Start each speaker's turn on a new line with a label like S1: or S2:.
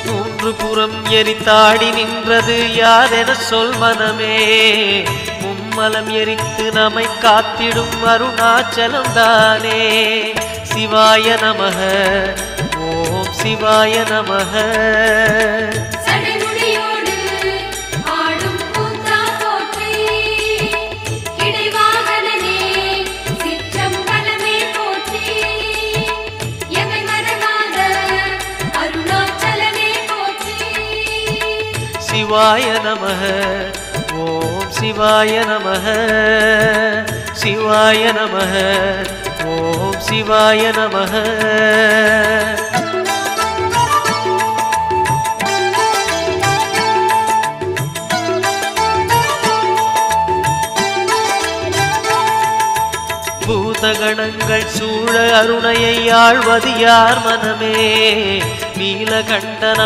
S1: மூன்று புறம் எரித்தாடி நின்றது யாரென சொல் மனமே. மும்மலம் எரித்து நம்மை காத்திடும் அருணாச்சலம் தானே. சிவாய நமக ஓம் சிவாய நமக. சிவாய நமக ஓம் சிவாய நமக. சிவாய நமக ஓம் சிவாய நமக. பூதகணங்கள் சூழ அருணையை ஆழ்வது யார் மனமே. நீலகண்டன